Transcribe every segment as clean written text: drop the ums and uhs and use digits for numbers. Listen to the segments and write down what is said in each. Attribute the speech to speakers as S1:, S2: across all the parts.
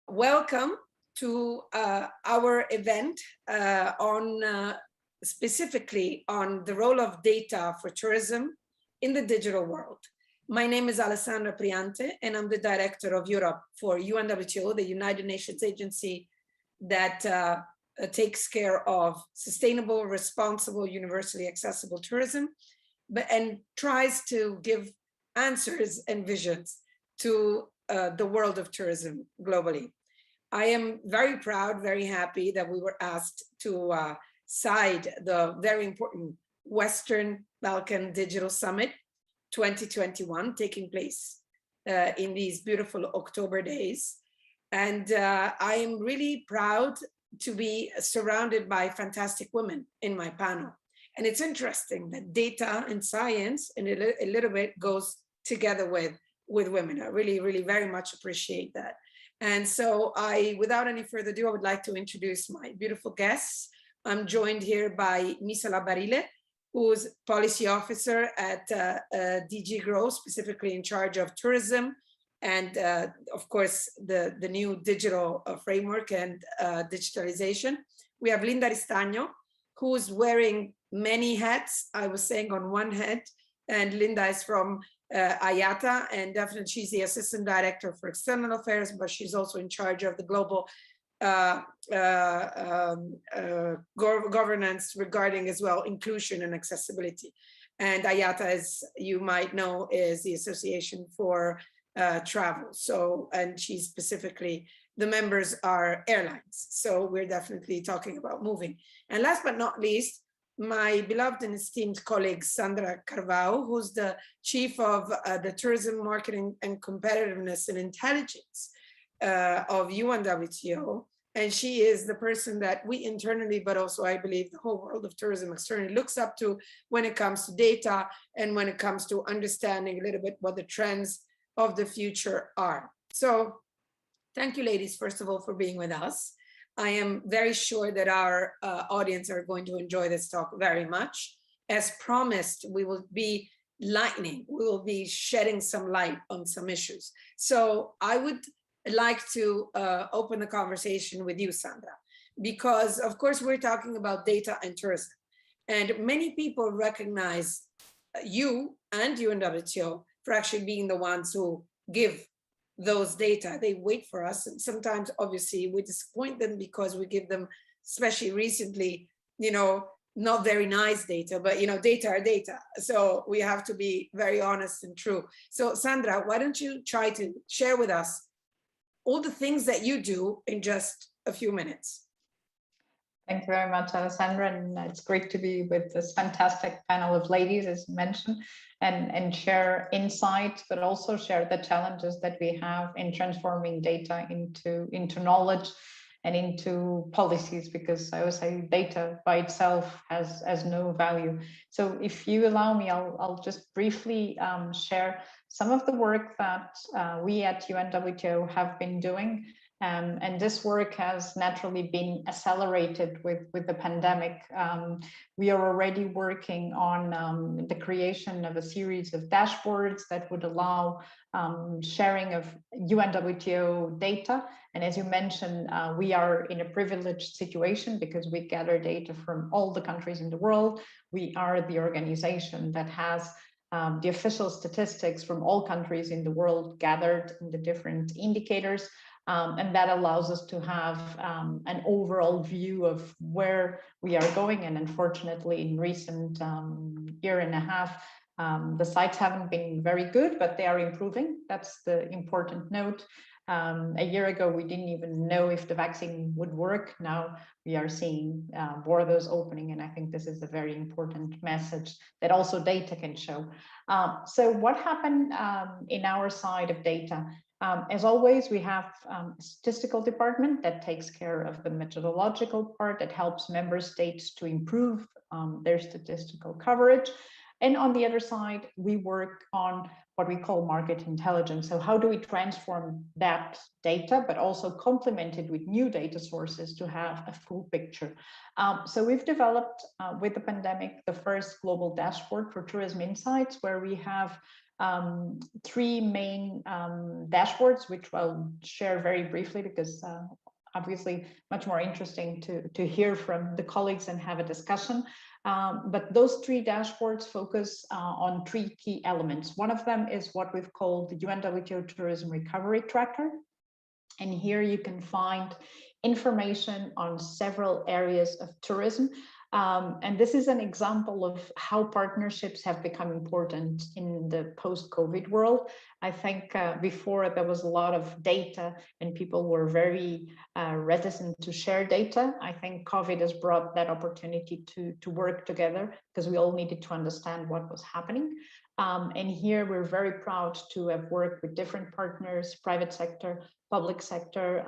S1: Welcome to our event specifically on the role of data for tourism in the digital world. My name is Alessandra Priante, and I'm the Director of Europe for UNWTO, the United Nations agency that takes care of sustainable, responsible, universally accessible tourism, and tries to give answers and visions to the world of tourism globally. I am very proud, very happy that we were asked to side the very important Western Balkan Digital Summit 2021 taking place in these beautiful October days. And I am really proud to be surrounded by fantastic women in my panel. And it's interesting that data and science and a little bit goes together with women. I really very much appreciate that. And so without any further ado, I would like to introduce my beautiful guests. I'm joined here by Misala Barile, who's policy officer at DG Grow, specifically in charge of tourism and of course the new digital framework and digitalization. We have Linda Ristagno, who's wearing many hats. I was saying on one head, and Linda is from IATA, and definitely she's the Assistant Director for External Affairs, but she's also in charge of the global governance regarding as well inclusion and accessibility. And IATA, as you might know, is the Association for Travel. So, and she's specifically, the members are airlines. So we're definitely talking about moving. And last but not least, my beloved and esteemed colleague, Sandra Carvao, who's the chief of the Tourism Marketing and Competitiveness and Intelligence of UNWTO. And she is the person that we internally, but also I believe the whole world of tourism externally looks up to when it comes to data and when it comes to understanding a little bit what the trends of the future are. So thank you, ladies, first of all, for being with us. I am very sure that our audience are going to enjoy this talk very much. As promised, we will be lightning. We will be shedding some light on some issues. So I would like to open the conversation with you, Sandra, because of course we're talking about data and tourism. And many people recognize you and UNWTO for actually being the ones who give those data. They wait for us, and sometimes obviously we disappoint them because we give them, especially recently, not very nice data, but data are data, so we have to be very honest and true. So Sandra, why don't you try to share with us all the things that you do in just a few minutes?
S2: Thank you very much, Alessandra, and it's great to be with this fantastic panel of ladies, as you mentioned, and share insight, but also share the challenges that we have in transforming data into knowledge and into policies, because I always say data by itself has no value. So if you allow me, I'll just briefly share some of the work that we at UNWTO have been doing. And this work has naturally been accelerated with the pandemic. We are already working on the creation of a series of dashboards that would allow sharing of UNWTO data. And as you mentioned, we are in a privileged situation because we gather data from all the countries in the world. We are the organization that has the official statistics from all countries in the world gathered in the different indicators. And that allows us to have an overall view of where we are going. And unfortunately, in recent year and a half, the sites haven't been very good, but they are improving. That's the important note. A year ago, we didn't even know if the vaccine would work. Now we are seeing borders opening, and I think this is a very important message that also data can show. So what happened in our side of data? As always, we have a statistical department that takes care of the methodological part that helps member states to improve their statistical coverage. And on the other side, we work on what we call market intelligence. So how do we transform that data, but also complement it with new data sources to have a full picture? So we've developed with the pandemic, the first global dashboard for tourism insights, where we have three main dashboards, which I'll share very briefly because obviously much more interesting to hear from the colleagues and have a discussion. But those three dashboards focus on three key elements. One of them is what we've called the UNWTO Tourism Recovery Tracker. And here you can find information on several areas of tourism. And this is an example of how partnerships have become important in the post-COVID world. I think before there was a lot of data and people were very reticent to share data. I think COVID has brought that opportunity to work together because we all needed to understand what was happening. And here we're very proud to have worked with different partners, private sector, public sector,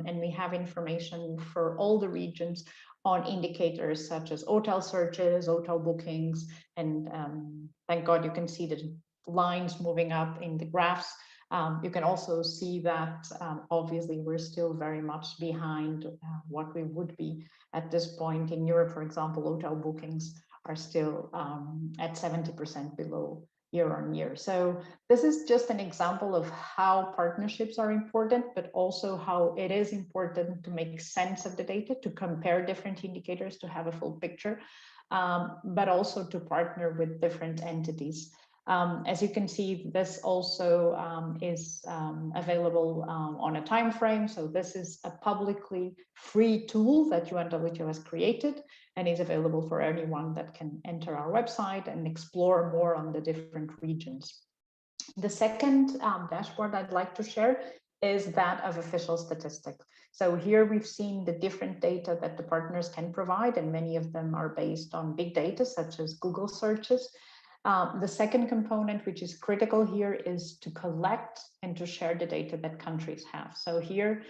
S2: and we have information for all the regions on indicators such as hotel searches, hotel bookings, and thank God you can see the lines moving up in the graphs. You can also see that obviously we're still very much behind what we would be at this point in Europe. For example, hotel bookings are still at 70% below year on year. So this is just an example of how partnerships are important, but also how it is important to make sense of the data, to compare different indicators, to have a full picture, but also to partner with different entities. As you can see, this also is available on a time frame. So this is a publicly free tool that UNWTO has created and is available for anyone that can enter our website and explore more on the different regions. The second dashboard I'd like to share is that of official statistics. So here we've seen the different data that the partners can provide, and many of them are based on big data, such as Google searches. The second component, which is critical here, is to collect and to share the data that countries have. So here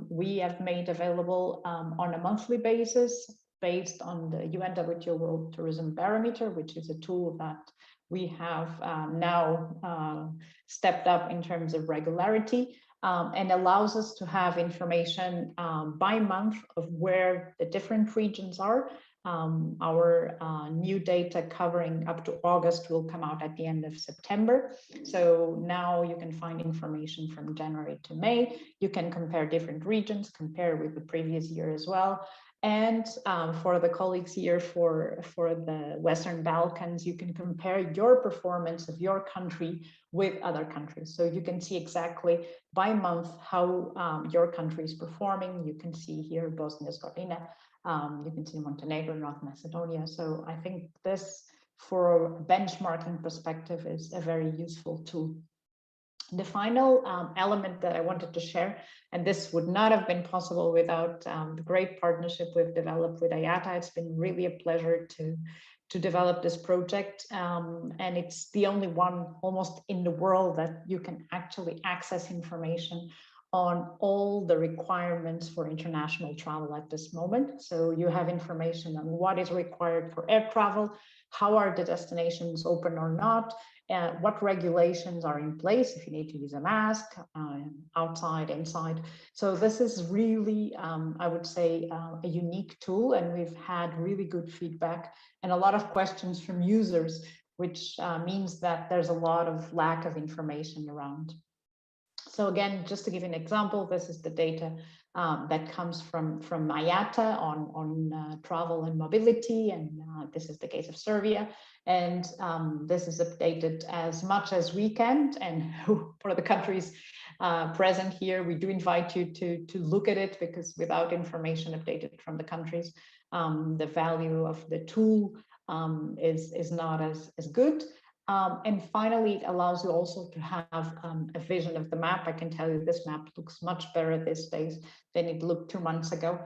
S2: we have made available on a monthly basis based on the UNWTO World Tourism Barometer, which is a tool that we have now stepped up in terms of regularity, and allows us to have information by month of where the different regions are. Our new data covering up to August will come out at the end of September. So now you can find information from January to May. You can compare different regions, compare with the previous year as well. And for the colleagues here for the Western Balkans, you can compare your performance of your country with other countries. So you can see exactly by month how your country is performing. You can see here Bosnia-Herzegovina, you can see Montenegro, North Macedonia. So I think this, for a benchmarking perspective, is a very useful tool. The final element that I wanted to share, and this would not have been possible without the great partnership we've developed with IATA. It's been really a pleasure to develop this project, and it's the only one almost in the world that you can actually access information on all the requirements for international travel at this moment. So you have information on what is required for air travel, how are the destinations open or not, what regulations are in place if you need to use a mask, outside, inside. So this is really, I would say, a unique tool, and we've had really good feedback and a lot of questions from users, which means that there's a lot of lack of information around. So again, just to give you an example, this is the data that comes from IATA on travel and mobility, and this is the case of Serbia. And this is updated as much as we can. And for the countries present here, we do invite you to look at it, because without information updated from the countries, the value of the tool is not as good. And finally, it allows you also to have a vision of the map. I can tell you this map looks much better these days than it looked 2 months ago.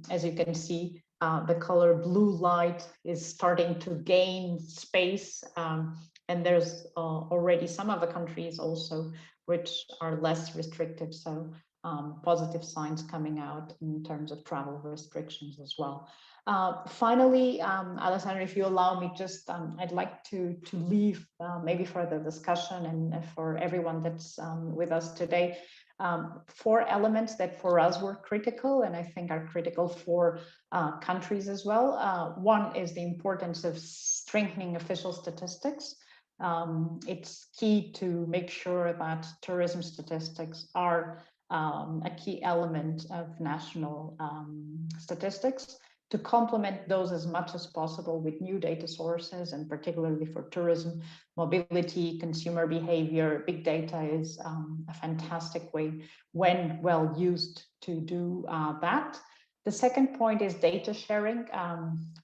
S2: As you can see, the color blue light is starting to gain space. And there's already some of the countries also which are less restrictive. So positive signs coming out in terms of travel restrictions as well. Finally, Alessandra, if you allow me, just I'd like to leave maybe for the discussion and for everyone that's with us today, 4 elements that for us were critical, and I think are critical for countries as well. One is the importance of strengthening official statistics. It's key to make sure that tourism statistics are a key element of national statistics, to complement those as much as possible with new data sources, and particularly for tourism, mobility, consumer behavior. Big data is a fantastic way, when well used, to do that. The second point is data sharing,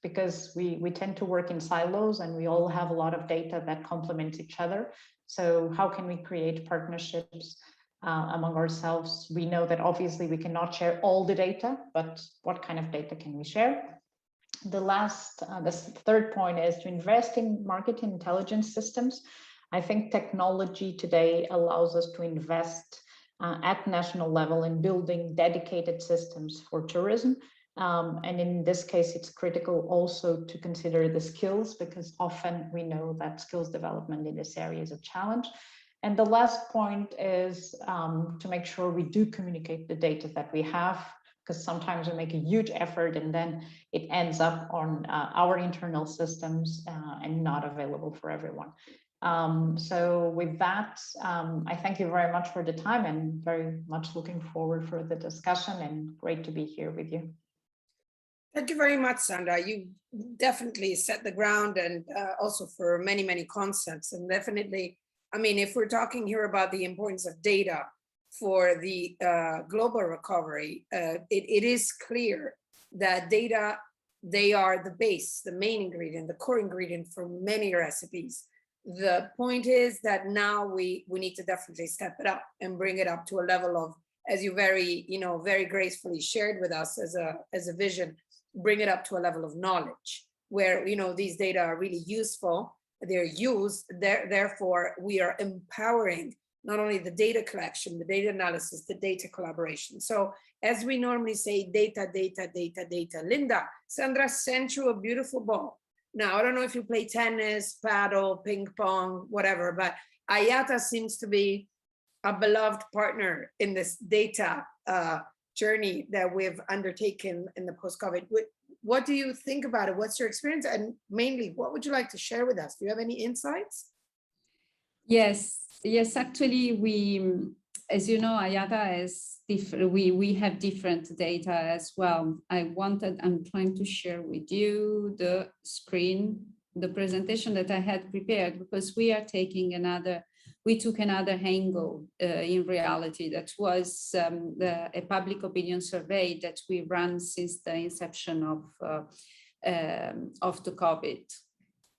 S2: because we tend to work in silos and we all have a lot of data that complement each other. So how can we create partnerships among ourselves? We know that obviously we cannot share all the data, but what kind of data can we share? The third point is to invest in market intelligence systems. I think technology today allows us to invest at national level in building dedicated systems for tourism. And in this case, it's critical also to consider the skills, because often we know that skills development in this area is a challenge. And the last point is to make sure we do communicate the data that we have, because sometimes we make a huge effort and then it ends up on our internal systems and not available for everyone. So with that, I thank you very much for the time, and very much looking forward for the discussion, and great to be here with you.
S1: Thank you very much, Sandra. You definitely set the ground, and also for many, many concepts. And definitely, I mean, if we're talking here about the importance of data for the global recovery, it is clear that data, they are the base, the main ingredient, the core ingredient for many recipes. The point is that now we need to definitely step it up and bring it up to a level of, as you very gracefully shared with us as a vision, bring it up to a level of knowledge where, these data are really useful, they're used, therefore we are empowering not only the data collection, the data analysis, the data collaboration. So as we normally say, data, data, data, data. Linda, Sandra sent you a beautiful ball. Now, I don't know if you play tennis, paddle, ping pong, whatever, but Ayata seems to be a beloved partner in this data journey that we've undertaken in the post-COVID. What do you think about it? What's your experience? And mainly, what would you like to share with us? Do you have any insights?
S3: Yes, actually, as you know, Ayata is different. We have different data as well. I'm trying to share with you the screen, the presentation that I had prepared, because we took another angle in reality. That was a public opinion survey that we ran since the inception of the COVID.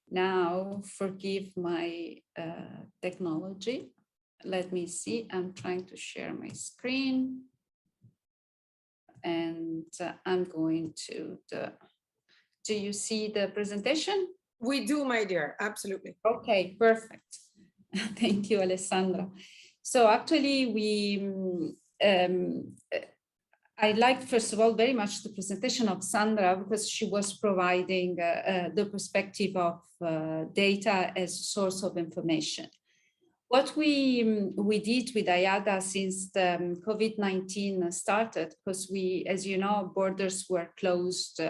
S3: Now, forgive my technology. Let me see, I'm trying to share my screen. And I'm going to do you see the presentation?
S1: We do, my dear, absolutely.
S3: Okay, perfect. Thank you, Alessandra. So actually I liked, first of all, very much the presentation of Sandra, because she was providing the perspective of data as a source of information. What we did with Ayata since the COVID-19 started, because as you know, borders were closed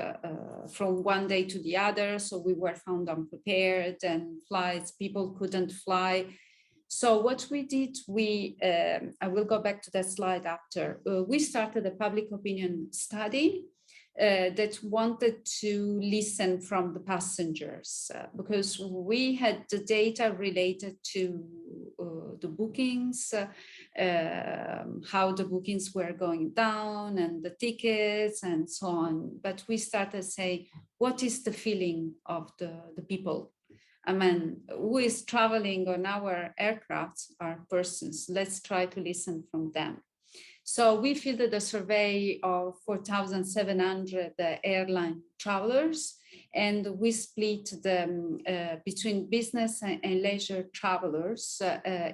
S3: from one day to the other, so we were found unprepared, and people couldn't fly. So what we did, I will go back to that slide after. We started a public opinion study that wanted to listen from the passengers, because we had the data related to the bookings, how the bookings were going down, and the tickets and so on. But we started saying, what is the feeling of the people? I mean, who is traveling on our aircraft are persons. Let's try to listen from them. So we fielded a survey of 4,700 airline travelers, and we split them between business and leisure travelers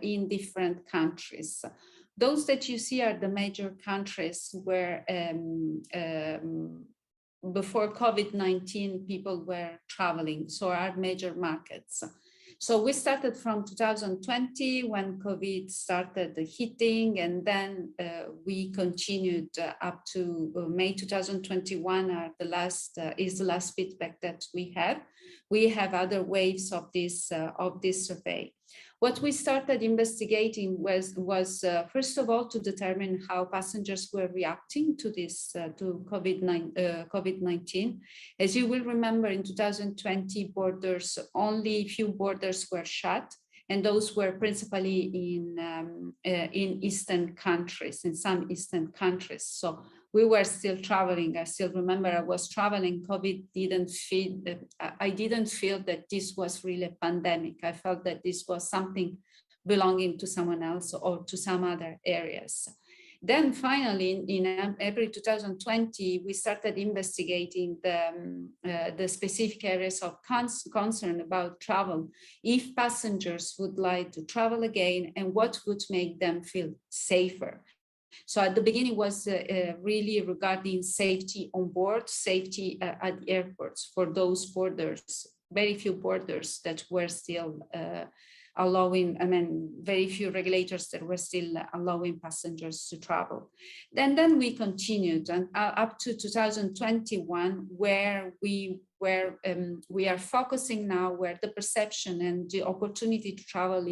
S3: in different countries. Those that you see are the major countries where before COVID-19 people were traveling, so our major markets. So we started from 2020 when COVID started hitting, and then we continued up to May 2021 is the last feedback that we have. we have other waves of this survey. What we started investigating was first of all to determine how passengers were reacting to this to COVID-19. As you will remember, in 2020, only few borders were shut, and those were principally in Eastern countries, in some Eastern countries. So we were still traveling. I still remember I was traveling. COVID I didn't feel that this was really a pandemic. I felt that this was something belonging to someone else or to some other areas. Then finally, in April 2020, we started investigating the specific areas of concern about travel, if passengers would like to travel again, and what would make them feel safer. So at the beginning was really regarding safety on board, safety at the airports for those borders, very few borders that were still allowing, very few regulators that were still allowing passengers to travel. Then we continued and up to 2021, where we are focusing now, where the perception and the opportunity to travel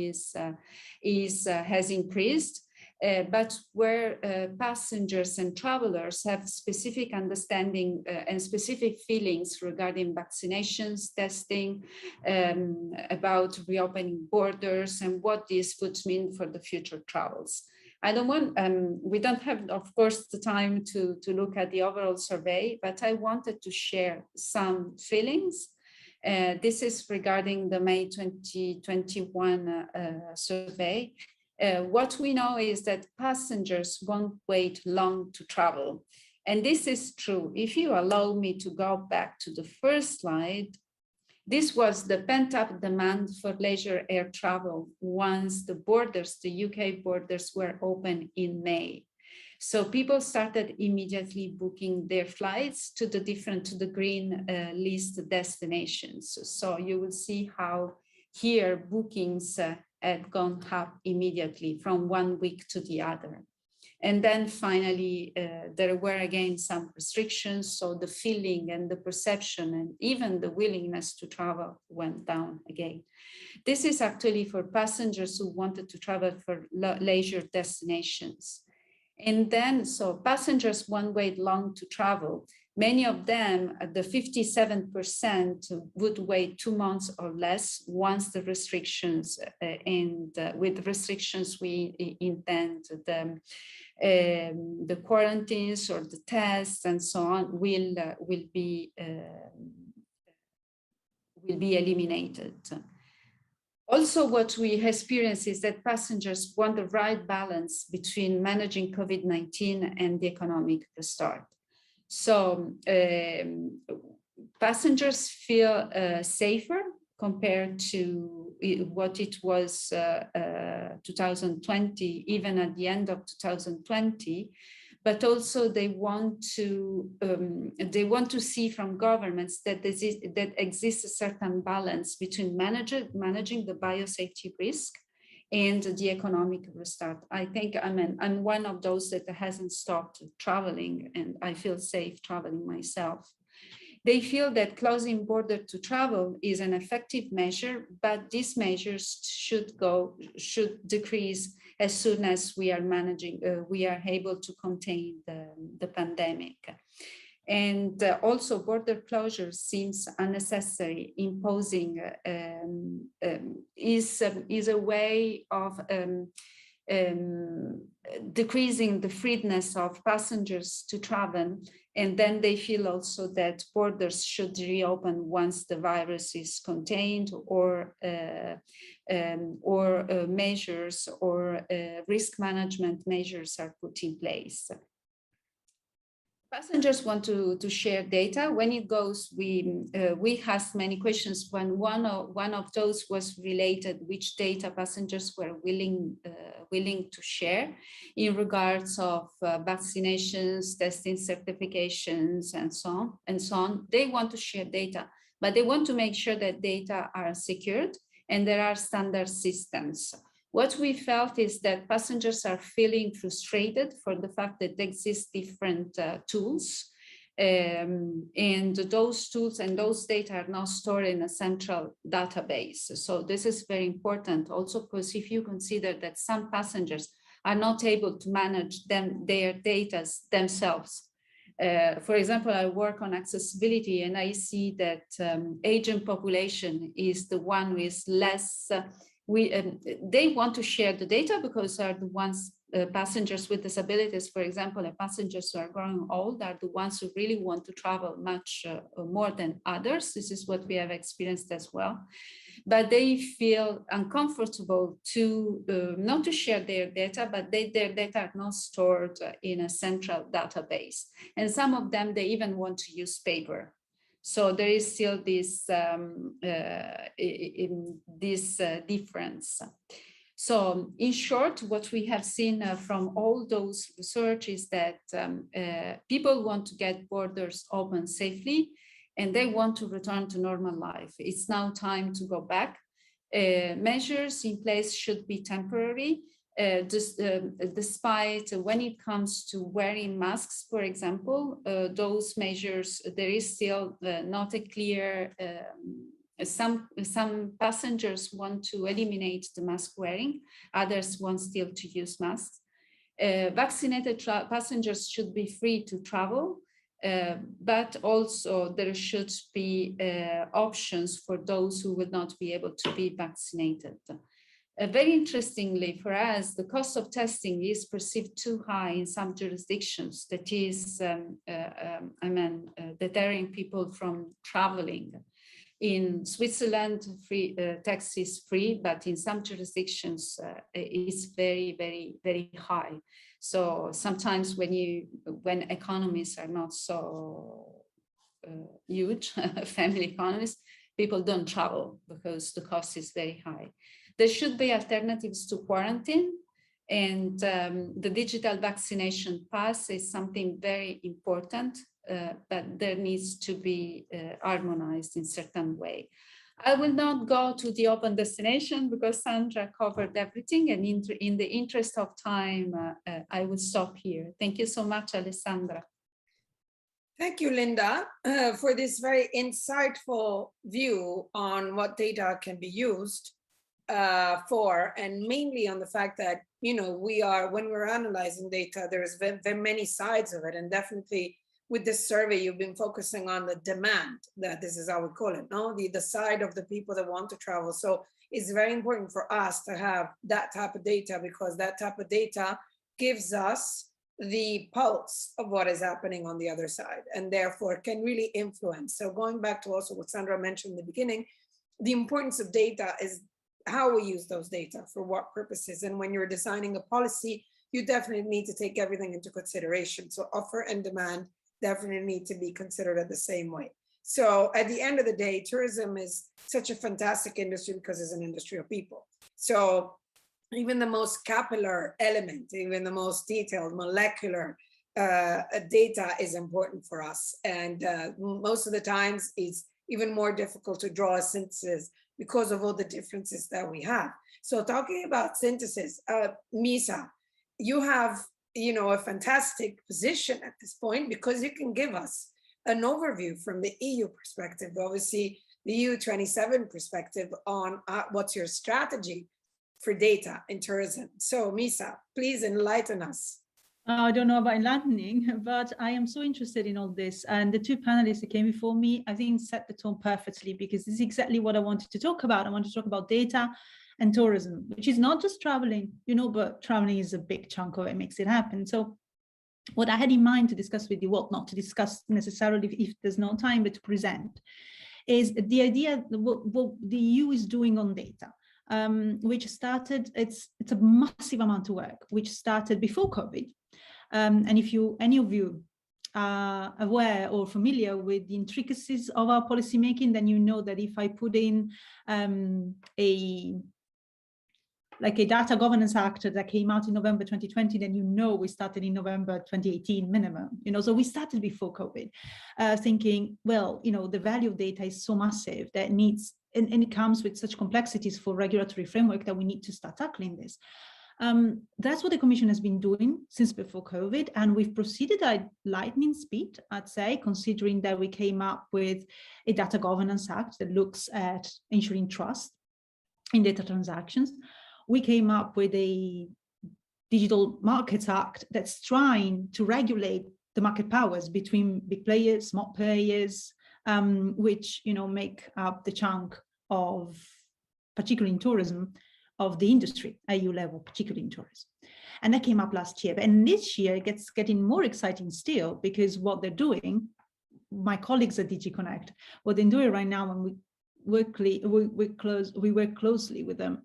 S3: has increased. But where passengers and travelers have specific understanding and specific feelings regarding vaccinations, testing, about reopening borders and what this would mean for the future travels. We don't have, of course, the time to look at the overall survey, but I wanted to share some feelings. This is regarding the May 2021 survey. What we know is that passengers won't wait long to travel. And this is true. If you allow me to go back to the first slide, this was the pent-up demand for leisure air travel once the borders, the UK borders, were open in May. So people started immediately booking their flights to the green list destinations. So you will see how here bookings had gone up immediately from 1 week to the other. And then finally, there were again some restrictions. So the feeling and the perception and even the willingness to travel went down again. This is actually for passengers who wanted to travel for leisure destinations. And then, so passengers won't wait long to travel. Many of them, the 57%, would wait 2 months or less once the restrictions, and with restrictions we intend the quarantines or the tests and so on will be eliminated. Also, what we experience is that passengers want the right balance between managing COVID-19 and the economic restart. So passengers feel safer compared to what it was 2020, even at the end of 2020. But also they want to see from governments that that exists a certain balance between managing the biosafety risk and the economic restart. I think I'm one of those that hasn't stopped traveling, and I feel safe traveling myself. They feel that closing border to travel is an effective measure, but these measures should decrease as soon as we are able to contain the pandemic. And also border closure seems unnecessary. Imposing is a way of decreasing the freeness of passengers to travel. And then they feel also that borders should reopen once the virus is contained, or measures or risk management measures are put in place. Passengers want to share data. When it goes, we asked many questions. When one of those was related, which data passengers were willing to share in regards of vaccinations, testing certifications, and so on. They want to share data, but they want to make sure that data are secured and there are standard systems. What we felt is that passengers are feeling frustrated for the fact that there exist different tools And those tools and those data are now stored in a central database. So this is very important also, because if you consider that some passengers are not able to manage their data themselves. For example, I work on accessibility, and I see that aging population is the one who is less, they want to share the data because are the ones, passengers with disabilities, for example, and passengers who are growing old are the ones who really want to travel much more than others. This is what we have experienced as well. But they feel uncomfortable to not to share their data, but their data are not stored in a central database. And some of them, they even want to use paper. So there is still this, difference. So in short, what we have seen from all those research is that people want to get borders open safely, and they want to return to normal life. It's now time to go back. Measures in place should be temporary, despite when it comes to wearing masks, for example, those measures, there is still not a clear, some passengers want to eliminate the mask wearing, others want still to use masks. Vaccinated passengers should be free to travel, but also there should be options for those who would not be able to be vaccinated. Very interestingly for us, the cost of testing is perceived too high in some jurisdictions. That is, deterring people from traveling. In Switzerland, tax is free, but in some jurisdictions, it's very, very, very high. So sometimes when economies are not so huge, family economies, people don't travel because the cost is very high. There should be alternatives to quarantine, and the digital vaccination pass is something very important, but there needs to be harmonized in certain way. I will not go to the open destination because Sandra covered everything, and in the interest of time, I will stop here. Thank you so much, Alessandra.
S1: Thank you, Linda, for this very insightful view on what data can be used for, and mainly on the fact that, you know, when we're analyzing data, there's very many sides of it, and definitely with this survey, you've been focusing on the demand, that this is how we call it, no? The side of the people that want to travel. So it's very important for us to have that type of data, because that type of data gives us the pulse of what is happening on the other side, and therefore can really influence. So going back to also what Sandra mentioned in the beginning, the importance of data is how we use those data, for what purposes. And when you're designing a policy, you definitely need to take everything into consideration. So offer and demand definitely need to be considered at the same way. So at the end of the day, tourism is such a fantastic industry because it's an industry of people. So even the most capillary element, even the most detailed molecular data is important for us. And most of the times it's even more difficult to draw a synthesis because of all the differences that we have. So talking about synthesis, Misa, you have, you know, a fantastic position at this point, because you can give us an overview from the EU perspective, obviously the EU 27 perspective on what's your strategy for data in tourism. So Misa, please enlighten us.
S4: I don't know about enlightening, but I am so interested in all this. And the two panelists that came before me, I think set the tone perfectly, because this is exactly what I wanted to talk about. I want to talk about data and tourism, which is not just traveling, you know, but traveling is a big chunk of it, makes it happen. So what I had in mind to discuss with you, well, not to discuss necessarily if there's no time, but to present, is the idea what the EU is doing on data, which started, it's a massive amount of work, which started before COVID. And if any of you are aware or familiar with the intricacies of our policymaking, then you know that if I put in a data governance act that came out in November 2020, then you know we started in November 2018 minimum, you know, so we started before COVID, thinking, well, you know, the value of data is so massive that needs, and it comes with such complexities for regulatory framework that we need to start tackling this. That's what the Commission has been doing since before COVID, and we've proceeded at lightning speed, I'd say, considering that we came up with a Data Governance Act that looks at ensuring trust in data transactions. We came up with a Digital Markets Act that's trying to regulate the market powers between big players, small players, which make up the chunk of, particularly in tourism, of the industry, EU level, particularly in tourism. And that came up last year. And this year it gets getting more exciting still, because what they're doing, my colleagues at DG Connect, what they're doing right now, and we work closely with them,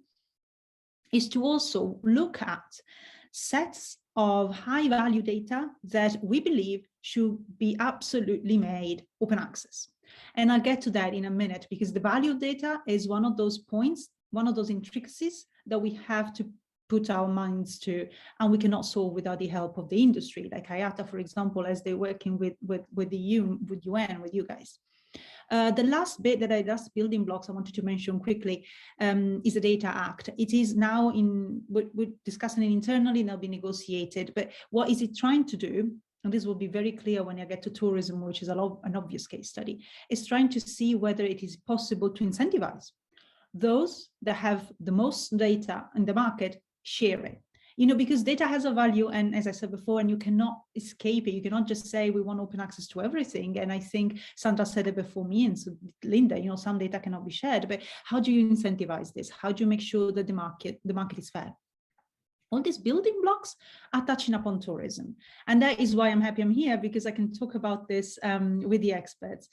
S4: is to also look at sets of high value data that we believe should be absolutely made open access. And I'll get to that in a minute, because the value of data is one of those points, one of those intricacies that we have to put our minds to, and we cannot solve without the help of the industry, like IATA, for example, as they're working with the UN, with you guys. The last bit last building blocks I wanted to mention quickly is the Data Act. It is now we're discussing it internally, now be negotiated, but what is it trying to do? And this will be very clear when you get to tourism, which is an obvious case study, is trying to see whether it is possible to incentivize those that have the most data in the market, share it. Because data has a value, and as I said before, and you cannot escape it. You cannot just say we want open access to everything. And I think Sandra said it before me, and so Linda, some data cannot be shared, but how do you incentivize this? How do you make sure that the market is fair? All these building blocks are touching upon tourism. And that is why I'm happy I'm here, because I can talk about this with the experts.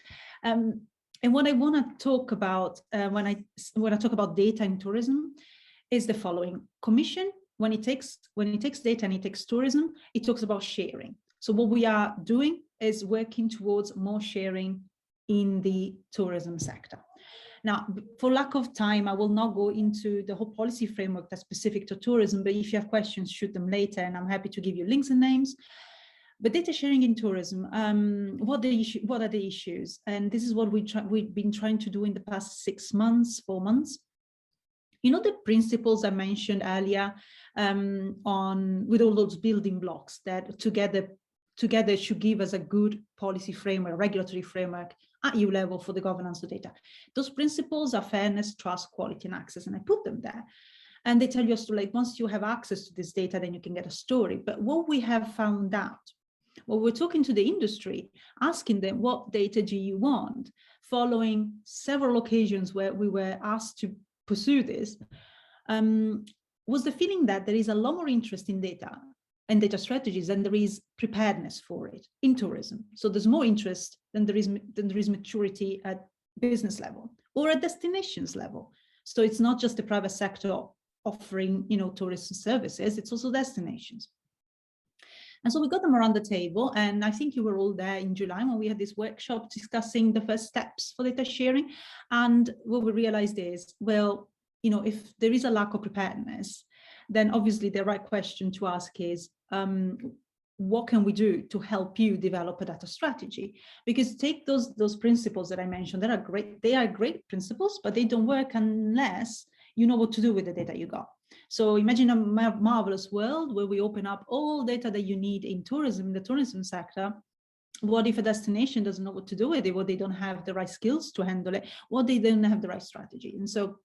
S4: And what I want to talk about when I talk about data in tourism is the following. Commission, when it takes data and it takes tourism, it talks about sharing. So what we are doing is working towards more sharing in the tourism sector. Now, for lack of time, I will not go into the whole policy framework that's specific to tourism, but if you have questions, shoot them later, and I'm happy to give you links and names. But data sharing in tourism, what are the issues? And this is what we've been trying to do in the past 6 months, 4 months. The principles I mentioned earlier with all those building blocks that together should give us a good policy framework, regulatory framework at EU level for the governance of data. Those principles are fairness, trust, quality, and access, and I put them there. And they tell you, once you have access to this data, then you can get a story. But what we have found out, we're talking to the industry, asking them, what data do you want? Following several occasions where we were asked to pursue this, was the feeling that there is a lot more interest in data and data strategies than there is preparedness for it in tourism. So there's more interest than there is maturity at business level or at destinations level. So it's not just the private sector offering, tourism services, it's also destinations. And so we got them around the table, and I think you were all there in July when we had this workshop discussing the first steps for data sharing. And what we realized is, well, if there is a lack of preparedness, then obviously the right question to ask is, what can we do to help you develop a data strategy? Because take those principles that I mentioned, they are great principles, but they don't work unless you know what to do with the data you got. So imagine a marvelous world where we open up all data that you need in tourism, in the tourism sector. What if a destination doesn't know what to do with it? What they don't have the right skills to handle it? What they don't have the right strategy? And so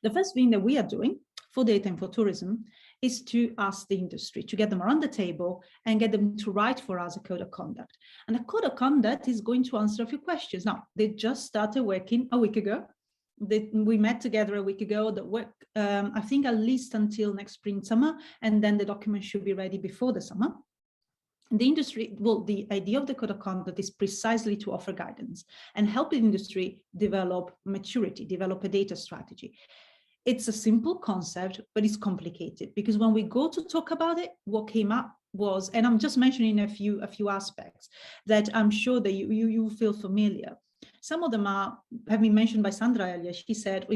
S4: the first thing that we are doing for data and for tourism is to ask the industry, to get them around the table and get them to write for us a code of conduct. And a code of conduct is going to answer a few questions. Now, they just started working a week ago. We met together a week ago. That work, I think, at least until next spring, summer, and then the document should be ready before the summer. The industry, well, the idea of the code of conduct is precisely to offer guidance and help the industry develop maturity, develop a data strategy. It's a simple concept, but it's complicated, because when we go to talk about it, what came up was, and I'm just mentioning a few aspects that I'm sure that you feel familiar. Some of them have been mentioned by Sandra earlier. She said,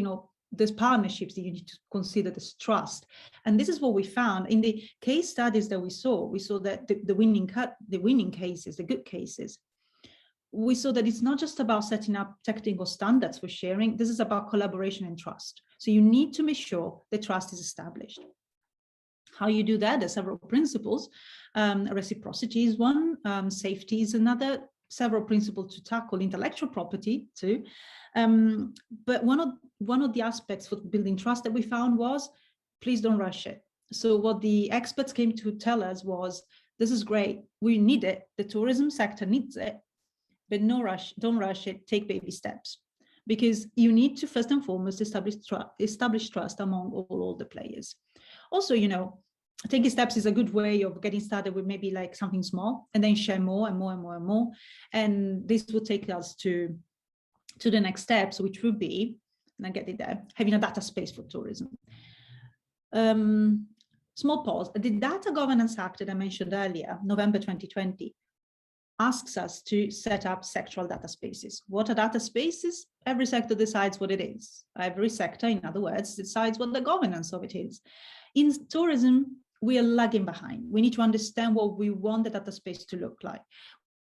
S4: there's partnerships that you need to consider, this trust. And this is what we found in the case studies that we saw that the winning cases, the good cases, we saw that it's not just about setting up technical standards for sharing. This is about collaboration and trust. So you need to make sure the trust is established. How you do that, there's several principles. Reciprocity is one, safety is another, several principles to tackle, intellectual property too. But one of the aspects for building trust that we found was, please don't rush it. So what the experts came to tell us was, this is great, we need it, the tourism sector needs it, but no rush, don't rush it, take baby steps. Because you need to first and foremost establish trust among all the players. Also, you know, taking steps is a good way of getting started with maybe like something small, and then share more and more and more and more. And this will take us to the next steps, which would be, and I get it there, having a data space for tourism. Small pause. The Data Governance Act that I mentioned earlier, November 2020, asks us to set up sectoral data spaces. What are data spaces? Every sector decides what it is. Every sector, in other words, decides what the governance of it is. In tourism, we are lagging behind. We need to understand what we want the data space to look like.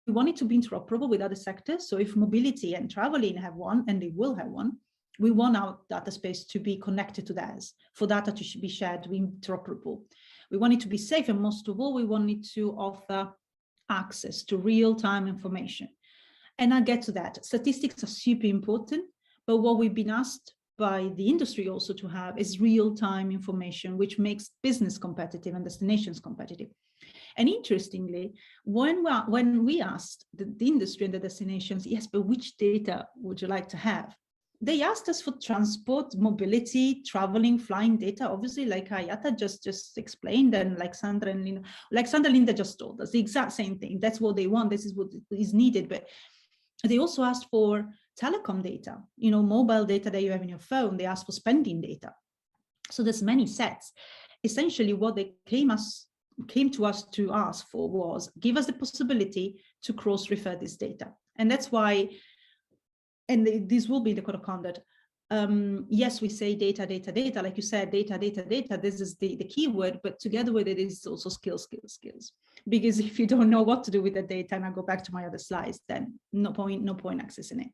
S4: We want it to be interoperable with other sectors. So if mobility and traveling have one, and they will have one, we want our data space to be connected to theirs, for data to be shared, to be interoperable. We want it to be safe, and most of all, we want it to offer access to real-time information. And I'll get to that. Statistics are super important, but what we've been asked by the industry also to have is real-time information, which makes business competitive and destinations competitive. And interestingly, when we asked the industry and the destinations, yes, but which data would you like to have? They asked us for transport, mobility, traveling, flying data, obviously, like Ayata just explained, and like Sandra and Linda just told us, the exact same thing. That's what they want. This is what is needed. But they also asked for telecom data, you know, mobile data that you have in your phone. They asked for spending data. So there's many sets. Essentially, what they came to us to ask for was, give us the possibility to cross-refer this data. And that's why, and this will be the code of conduct. Yes, we say data, data, data, like you said, data, data, data. This is the keyword, but together with it is also skills. Because if you don't know what to do with the data, and I'll go back to my other slides, then no point accessing it.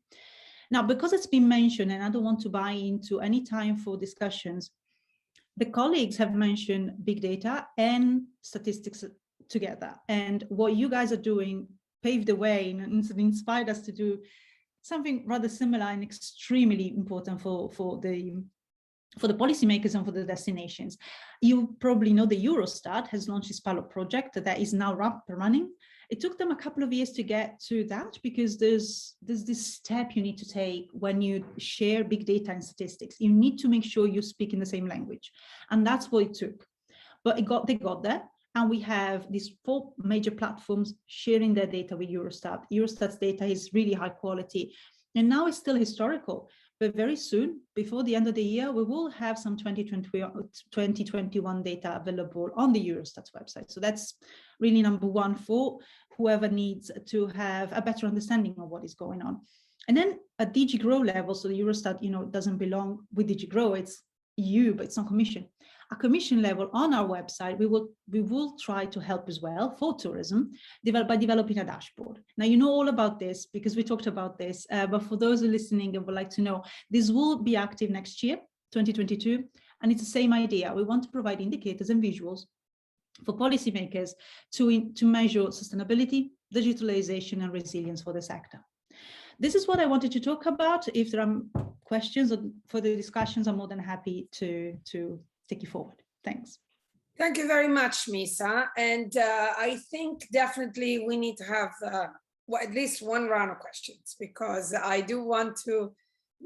S4: Now, because it's been mentioned, and I don't want to buy into any time for discussions, the colleagues have mentioned big data and statistics together. And what you guys are doing paved the way and inspired us to do something rather similar and extremely important for the policymakers and for the destinations. You probably know the Eurostat has launched this pilot project that is now up and running. It took them a couple of years to get to that, because there's this step you need to take when you share big data and statistics. You need to make sure you speak in the same language, and that's what it took. But they got there. And we have these 4 major platforms sharing their data with Eurostat. Eurostat's data is really high quality. And now it's still historical, but very soon, before the end of the year, we will have some 2021 data available on the Eurostat's website. So that's really number one for whoever needs to have a better understanding of what is going on. And then at DG Grow level, so the Eurostat, you know, doesn't belong with DG Grow, it's EU, but it's not Commission. At Commission level on our website, we will try to help as well for tourism by developing a dashboard. Now, you know all about this because we talked about this, but for those who are listening and would like to know, this will be active next year, 2022, and it's the same idea. We want to provide indicators and visuals for policymakers to measure sustainability, digitalization, and resilience for the sector. This is what I wanted to talk about. If there are questions or further discussions, I'm more than happy to take you forward. Thanks.
S1: Thank you very much, Misa. And I think definitely we need to have at least one round of questions, because I do want to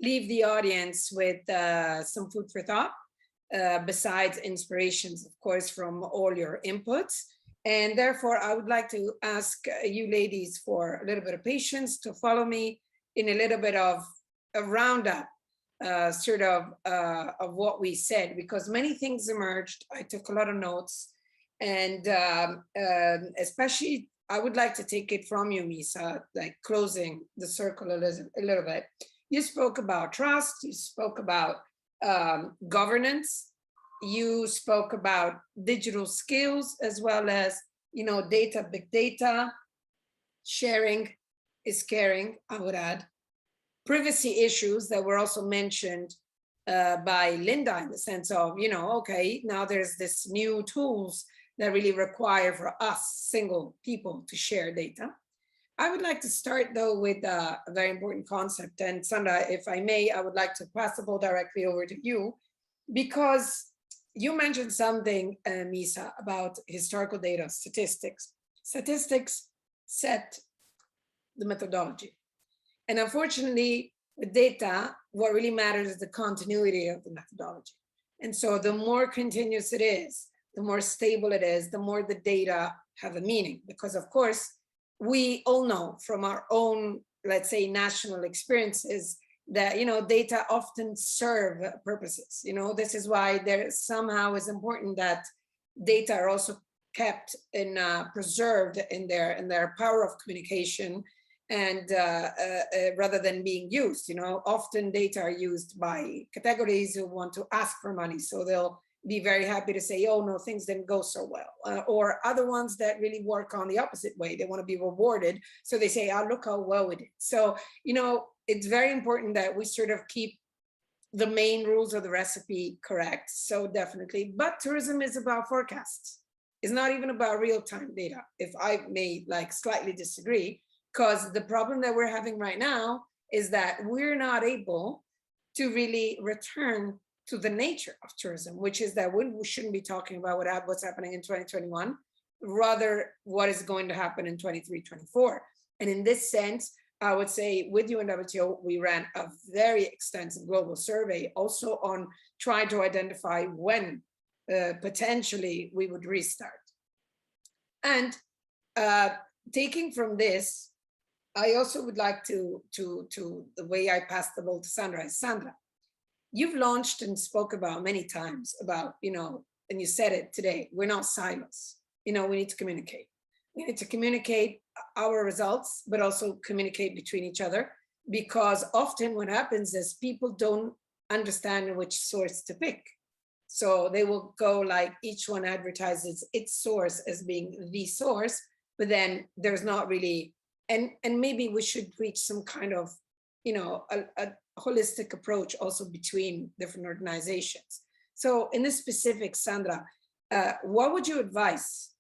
S1: leave the audience with some food for thought, besides inspirations, of course, from all your inputs. And therefore, I would like to ask you ladies for a little bit of patience to follow me in a little bit of a roundup of what we said, because many things emerged. I took a lot of notes, and especially I would like to take it from you, Misa, like closing the circle a little bit. You spoke about trust, you spoke about governance, you spoke about digital skills, as well as, you know, data, big data. Sharing is caring, I would add. Privacy issues that were also mentioned by Linda in the sense of, you know, okay, now there's this new tools that really require for us single people to share data. I would like to start though with a very important concept, and Sandra, if I may, I would like to pass the ball directly over to you, because you mentioned something, Misa, about historical data, statistics. Statistics set the methodology. And unfortunately, with data, what really matters is the continuity of the methodology. And so the more continuous it is, the more stable it is, the more the data have a meaning. Because of course, we all know from our own, let's say, national experiences that, you know, data often serve purposes. You know, this is why there somehow is important that data are also kept and preserved in their power of communication, and rather than being used. You know, often data are used by categories who want to ask for money, so they'll be very happy to say, oh no, things didn't go so well, or other ones that really work on the opposite way. They want to be rewarded, so they say, oh, look how well we did. So, you know, it's very important that we sort of keep the main rules of the recipe correct. So definitely, but tourism is about forecasts. It's not even about real-time data, if I may like slightly disagree, because the problem that we're having right now is that we're not able to really return to the nature of tourism, which is that we shouldn't be talking about what's happening in 2021, rather what is going to happen in 23, 24. And in this sense, I would say with UNWTO, we ran a very extensive global survey also on trying to identify when potentially we would restart. And taking from this, I also would like to the way I pass the ball to Sandra is, Sandra, you've launched and spoke about many times about, you know, and you said it today, we're not silos. You know, we need to communicate. We need to communicate our results, but also communicate between each other, because often what happens is people don't understand which source to pick. So they will go like each one advertises its source as being the source, but then there's not really, and maybe we should reach some kind of, you know, a holistic approach also between different organizations. So in this specific, Sandra, what would you advise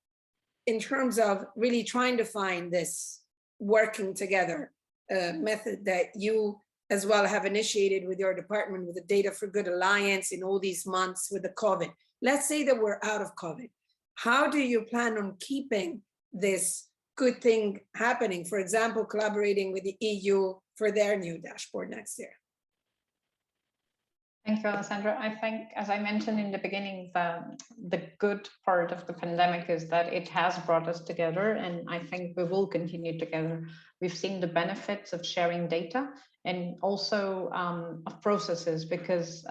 S1: in terms of really trying to find this working together method that you as well have initiated with your department, with the Data for Good Alliance in all these months with the COVID? Let's say that we're out of COVID. How do you plan on keeping this good thing happening? For example, collaborating with the EU for their new dashboard next year.
S2: Thank you, Alessandra. I think, as I mentioned in the beginning, the good part of the pandemic is that it has brought us together, and I think we will continue together. We've seen the benefits of sharing data and also of processes, because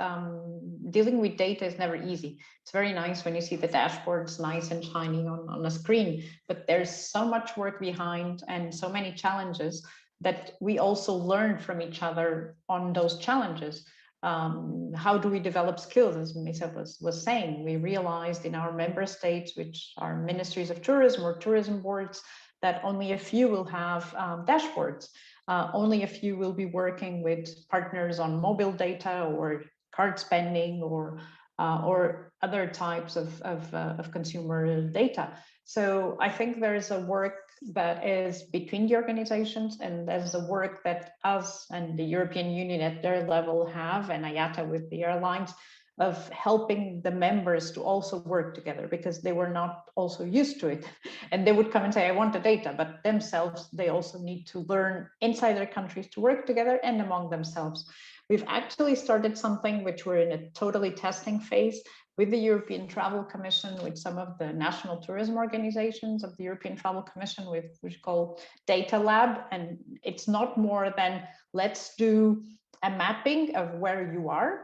S2: dealing with data is never easy. It's very nice when you see the dashboards nice and shiny on a screen, but there's so much work behind and so many challenges that we also learn from each other on those challenges. How do we develop skills? As Misa was saying, we realized in our member states, which are ministries of tourism or tourism boards, that only a few will have dashboards. Only a few will be working with partners on mobile data or card spending or other types of consumer data. So I think there is a work that is between the organizations, and there's a work that us and the European Union at their level have, and IATA with the airlines, of helping the members to also work together, because they were not also used to it. And they would come and say, I want the data, but themselves, they also need to learn inside their countries to work together and among themselves. We've actually started something which we're in a totally testing phase with the European Travel Commission, with some of the national tourism organizations of the European Travel Commission, which we call Data Lab. And it's not more than, let's do a mapping of where you are,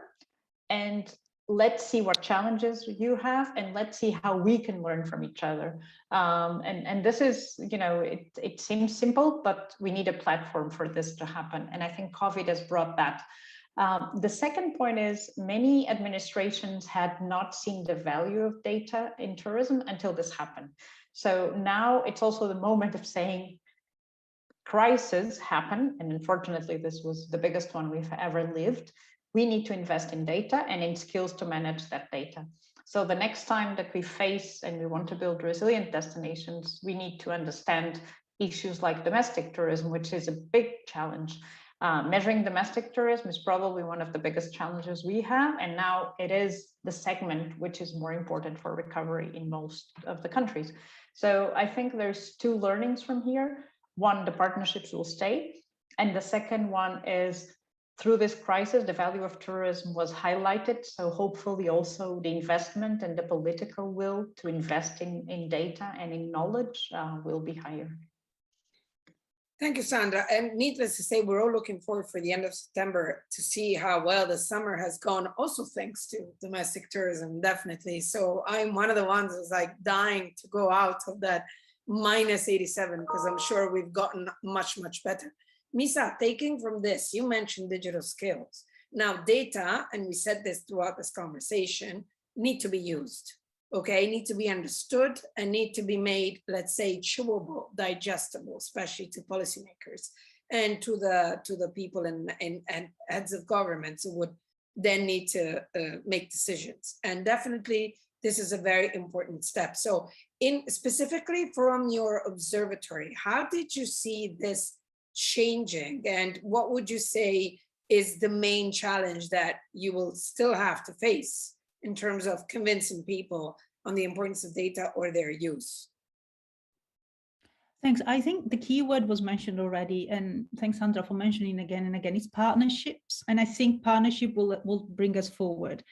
S2: and let's see what challenges you have, and let's see how we can learn from each other. And this is, you know, it seems simple, but we need a platform for this to happen. And I think COVID has brought that. The second point is, many administrations had not seen the value of data in tourism until this happened. So now it's also the moment of saying, crises happen, and unfortunately this was the biggest one we've ever lived. we need to invest in data and in skills to manage that data. So the next time that we face and we want to build resilient destinations, we need to understand issues like domestic tourism, which is a big challenge. Measuring domestic tourism is probably one of the biggest challenges we have, and now it is the segment which is more important for recovery in most of the countries. So I think there's two learnings from here. One, the partnerships will stay, and the second one is, through this crisis, the value of tourism was highlighted. So hopefully also the investment and the political will to invest in data and in knowledge will be higher.
S1: Thank you, Sandra. And needless to say, we're all looking forward for the end of September to see how well the summer has gone, also thanks to domestic tourism, definitely. So I'm one of the ones who's like dying to go out of that -87, because I'm sure we've gotten much, much better. Misa, taking from this, you mentioned digital skills. Now, data, and we said this throughout this conversation, need to be used. Okay, need to be understood and need to be made, let's say, chewable, digestible, especially to policymakers and to the people and heads of governments who would then need to make decisions. And definitely, this is a very important step. So, specifically from your observatory, how did you see this changing, and what would you say is the main challenge that you will still have to face in terms of convincing people on the importance of data or their use?
S4: Thanks. I think the key word was mentioned already, and thanks, Sandra, for mentioning again and again, it's partnerships. And I think partnership will bring us forward,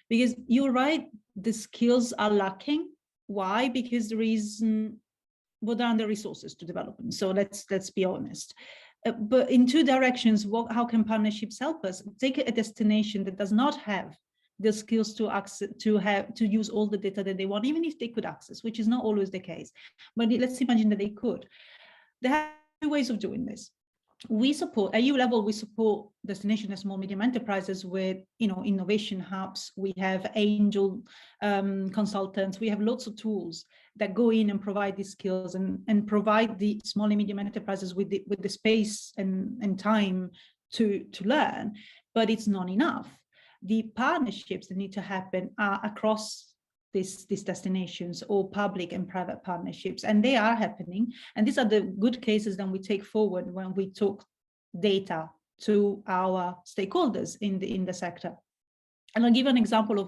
S4: because you're right, the skills are lacking. Why? Because there is, well, there are the resources to develop them. So let's be honest. But in two directions, how can partnerships help us? Take a destination that does not have the skills to access, to use all the data that they want, even if they could access, which is not always the case. But let's imagine that they could. There are two ways of doing this. We support, at EU level, we support destination and small medium enterprises with, innovation hubs. We have angel consultants. We have lots of tools that go in and provide these skills and provide the small and medium enterprises with the space and time to learn, but it's not enough. The partnerships that need to happen are across these destinations, or public and private partnerships, and they are happening. And these are the good cases that we take forward when we talk data to our stakeholders in the sector. And I'll give an example of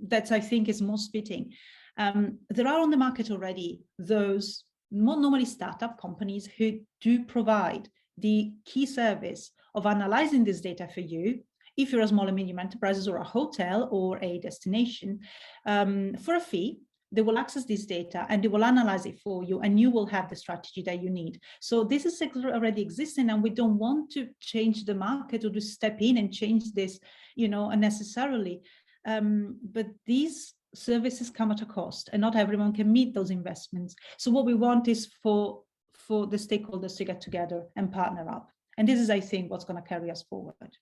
S4: that I think is most fitting. There are on the market already those more normally startup companies who do provide the key service of analyzing this data for you, if you're a small and medium enterprises or a hotel or a destination, for a fee. They will access this data and they will analyze it for you, and you will have the strategy that you need. So this is already existing, and we don't want to change the market or to step in and change this, unnecessarily. But these services come at a cost, and not everyone can meet those investments. So what we want is for the stakeholders to get together and partner up. And this is, I think, what's going to carry us forward.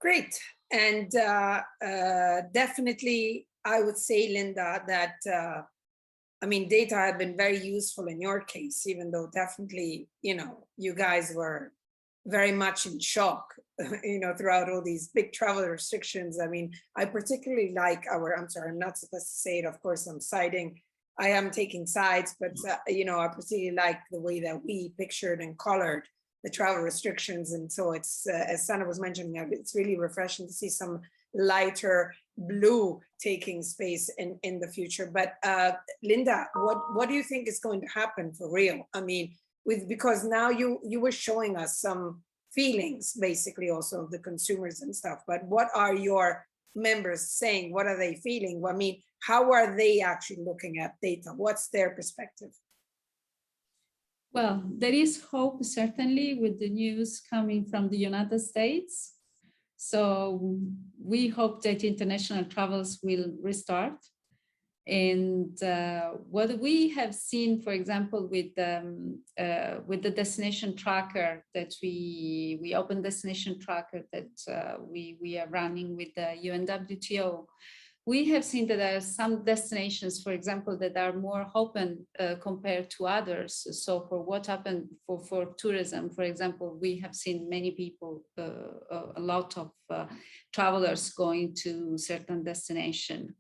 S1: Great. And definitely, I would say, Linda, that, data have been very useful in your case, even though definitely, you guys were very much in shock, throughout all these big travel restrictions. I particularly like I'm sorry, I'm not supposed to say it. Of course, I am taking sides, but, I particularly like the way that we pictured and colored the travel restrictions. And so it's, as Sandra was mentioning, it's really refreshing to see some lighter blue taking space in the future. But Linda, what do you think is going to happen for real? Because now you were showing us some feelings, basically, also of the consumers and stuff, but what are your members saying? What are they feeling? How are they actually looking at data? What's their perspective?
S3: Well, there is hope, certainly, with the news coming from the United States. So we hope that international travels will restart. And what we have seen, for example, with the destination tracker that we open destination tracker that we are running with the UNWTO, we have seen that there are some destinations, for example, that are more open compared to others. So for what happened for tourism, for example, we have seen many people, a lot of travelers going to certain destination.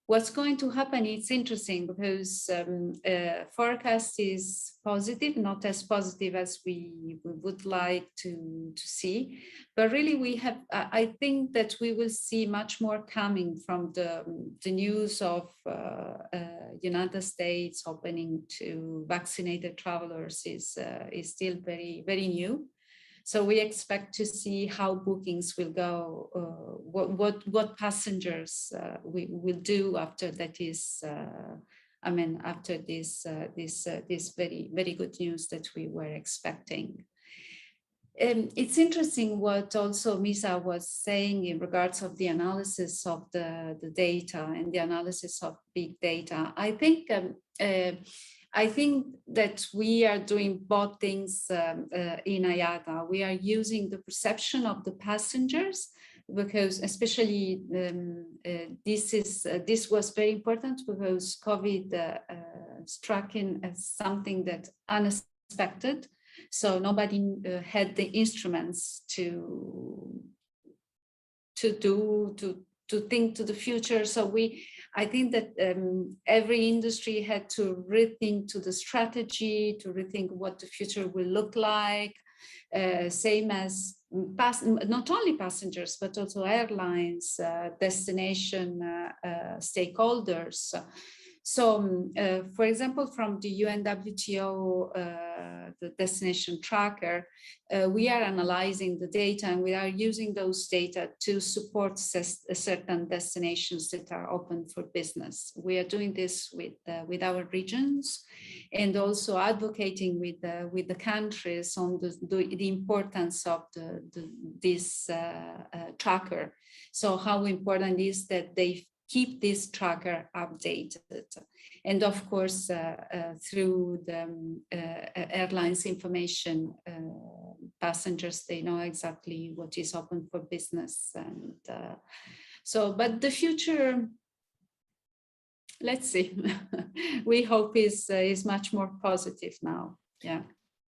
S3: What's going to happen, it's interesting because forecast is positive, not as positive as we would like to see, but really we have, I think that we will see much more coming from the news of United States opening to vaccinated travelers is still very, very new. So we expect to see how bookings will go, what passengers we will do after that is, after this very, very good news that we were expecting. It's interesting what also Misa was saying in regards of the analysis of the data and the analysis of big data. I think that we are doing both things in IATA. We are using the perception of the passengers because especially this was very important because COVID struck in as something that unexpected. So nobody had the instruments to think to the future. So I think that every industry had to rethink to the strategy, to rethink what the future will look like. Same as not only passengers, but also airlines, destination stakeholders. So, for example, from the UNWTO, the destination tracker, we are analyzing the data and we are using those data to support certain destinations that are open for business. We are doing this with our regions and also advocating with the countries on the importance of this tracker. So how important is that they keep this tracker updated. And of course, through the airlines information, passengers, they know exactly what is open for business. And but the future, let's see, we hope is much more positive now, yeah.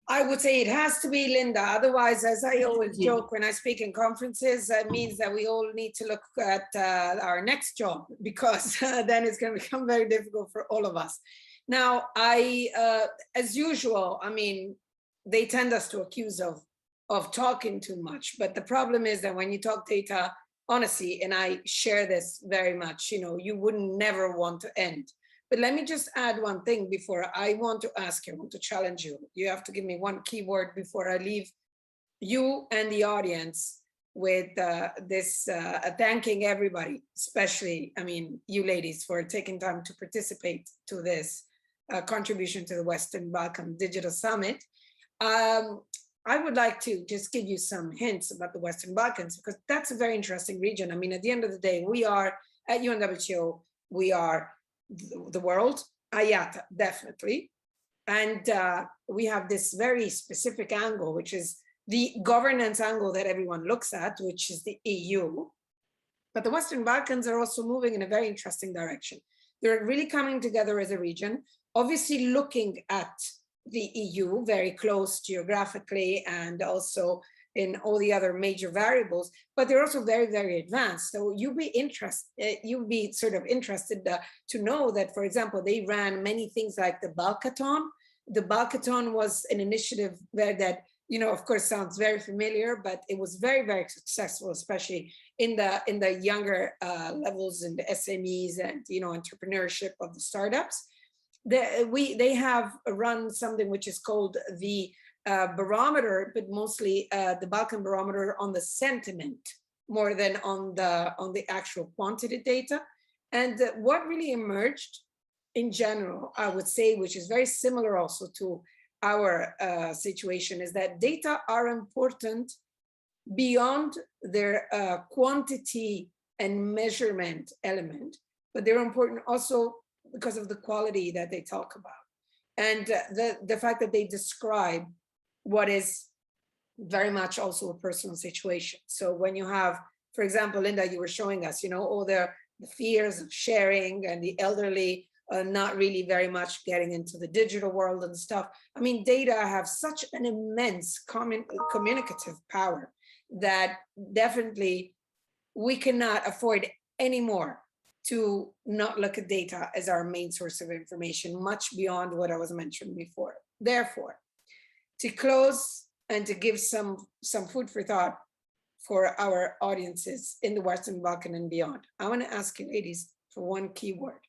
S1: I would say it has to be, Linda. Otherwise, as I always joke when I speak in conferences, it means that we all need to look at our next job because then it's going to become very difficult for all of us. Now, as usual, I mean, they tend us to accuse of talking too much. But the problem is that when you talk data, honestly, and I share this very much, you wouldn't never want to end. But let me just add one thing before I want to ask you, I want to challenge you. You have to give me one keyword before I leave you and the audience with this thanking everybody, especially, I mean, you ladies for taking time to participate to this contribution to the Western Balkan Digital Summit. I would like to just give you some hints about the Western Balkans because that's a very interesting region. I mean, at the end of the day, we are at UNWTO, we are the world, IATA, definitely. And we have this very specific angle, which is the governance angle that everyone looks at, which is the EU. But the Western Balkans are also moving in a very interesting direction. They're really coming together as a region, obviously looking at the EU very close geographically and also in all the other major variables, but they're also very, very advanced. So you'd be sort of interested to know that, for example, they ran many things like the Balkathon. The Balkathon was an initiative that, of course, sounds very familiar, but it was very, very successful, especially in the younger levels in the SMEs and, entrepreneurship of the startups. They have run something which is called the barometer, but mostly the Balkan barometer on the sentiment more than on the actual quantity data. And what really emerged in general, I would say, which is very similar also to our situation, is that data are important beyond their quantity and measurement element, but they're important also because of the quality that they talk about. And the fact that they describe what is very much also a personal situation. So when you have, for example, Linda, you were showing us, all the the fears of sharing and the elderly not really very much getting into the digital world and stuff. I mean, data have such an immense communicative power that definitely we cannot afford anymore to not look at data as our main source of information, much beyond what I was mentioned before. Therefore, to close and to give some food for thought for our audiences in the Western Balkan and beyond, I want to ask you ladies for one key word.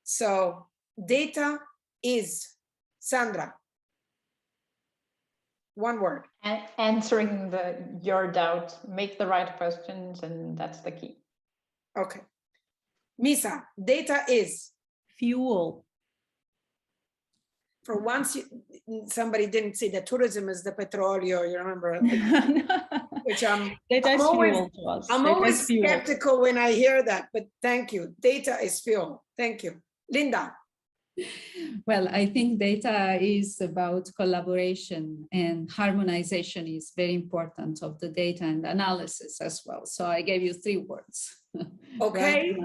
S1: So data is, Sandra, one word.
S2: Answering your doubt, make the right questions, and that's the key.
S1: Okay. Misa, data is?
S4: Fuel.
S1: For once, somebody didn't say that tourism is the petroleo, you remember? Which
S4: data is fuel to us.
S1: I'm
S4: Data
S1: always
S4: is fuel.
S1: skeptical when I hear that, but thank you. Data is fuel. Thank you. Linda.
S3: Well, I think data is about collaboration, and harmonization is very important of the data and analysis as well. So I gave you 3 words.
S1: Okay,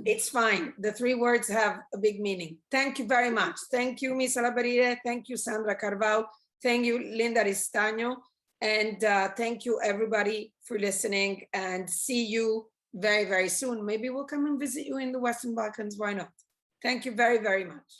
S1: it's fine. The 3 words have a big meaning. Thank you very much. Thank you, Ms. Alabarire. Thank you, Sandra Carval. Thank you, Linda Ristaño. And thank you, everybody, for listening, and see you very, very soon. Maybe we'll come and visit you in the Western Balkans. Why not? Thank you very, very much.